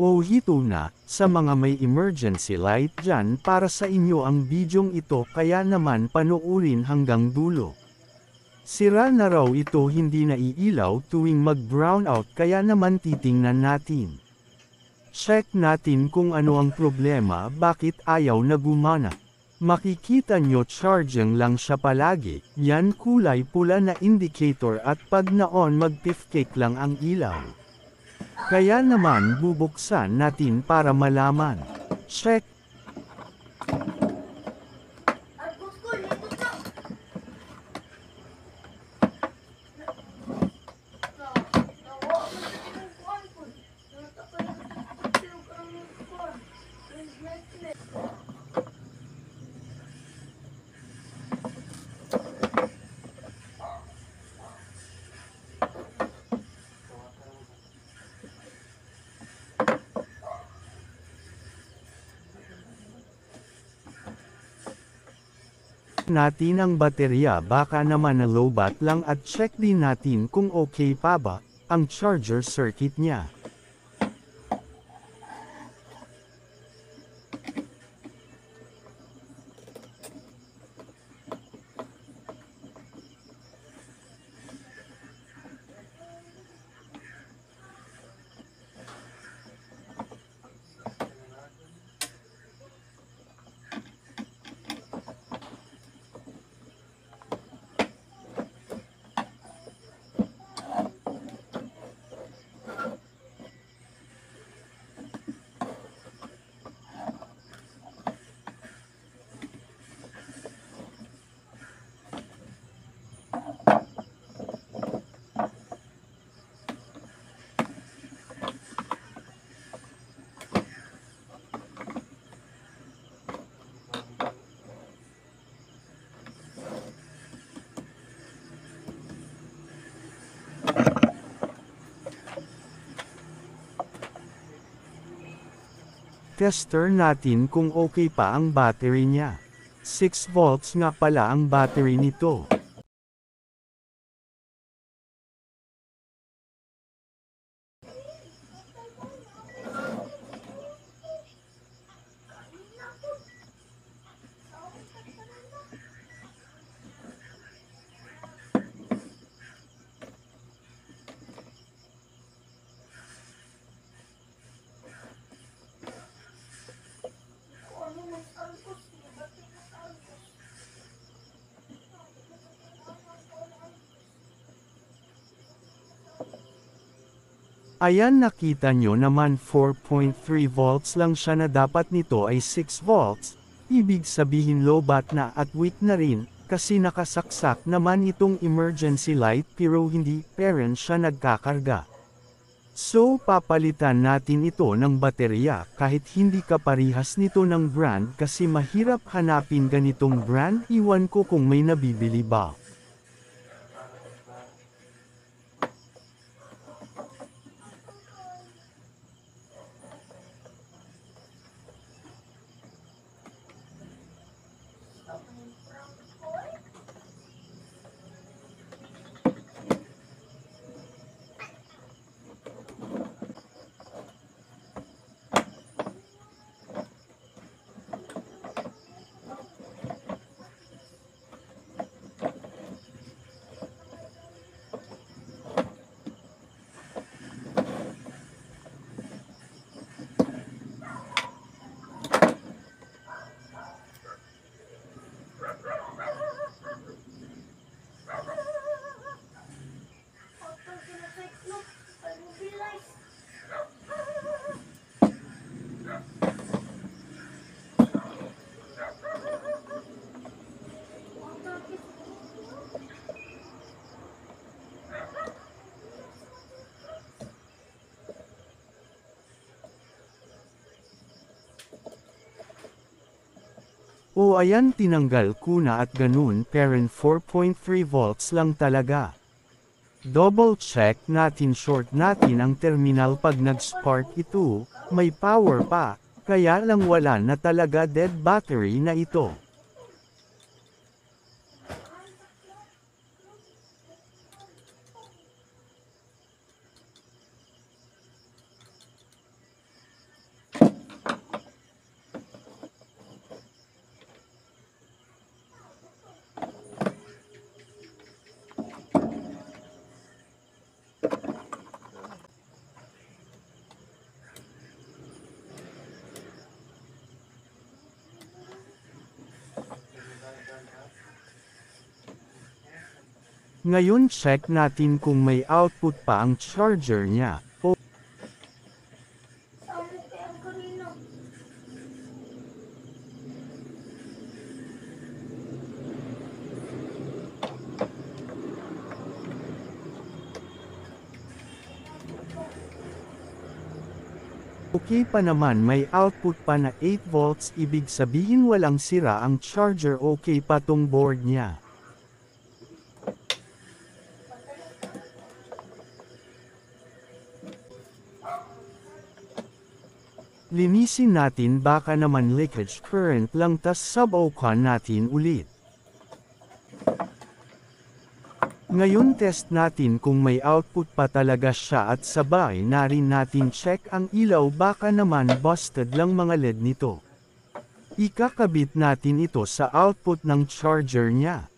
O hito na, sa mga may emergency light dyan para sa inyo ang bidyong ito kaya naman panoorin hanggang dulo. Sira na raw ito hindi naiilaw tuwing mag-brown out kaya naman titingnan natin. Check natin kung ano ang problema bakit ayaw na gumana. Makikita nyo charging lang siya palagi, yan kulay pula na indicator at pag na-on mag-pifcake lang ang ilaw. Kaya naman bubuksan natin para malaman. Check. Natin ang baterya baka naman na lowbat lang at check din natin kung okay pa ba ang charger circuit niya. Tester natin kung okay pa ang battery niya. 6 volts nga pala ang battery nito. Ayan nakita nyo naman 4.3 volts lang siya na dapat nito ay 6 volts, ibig sabihin lowbat na at weak na rin, kasi nakasaksak naman itong emergency light pero hindi pa rin siya nagkakarga. So papalitan natin ito ng baterya kahit hindi kaparihas nito ng brand kasi mahirap hanapin ganitong brand, iwan ko kung may nabibili ba. O ayan tinanggal ko na at ganun parent 4.3 volts lang talaga. Double check natin short natin ang terminal pag nag-spark ito, may power pa, kaya lang wala na talaga dead battery na ito. Ngayon check natin kung may output pa ang charger niya. Okay pa naman, may output pa na 8 volts, ibig sabihin walang sira ang charger, okay pa tong board niya. Linisin natin, baka naman leakage current lang, tas subukan natin ulit. Ngayon test natin kung may output pa talaga siya at sabay na rin natin check ang ilaw, baka naman busted lang mga LED nito. Ikakabit natin ito sa output ng charger niya.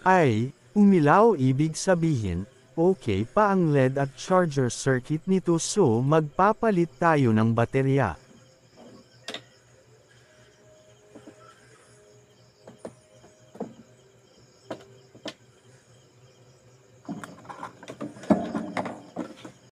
Ay, umilaw, ibig sabihin, okay pa ang LED at charger circuit nito, so magpapalit tayo ng baterya.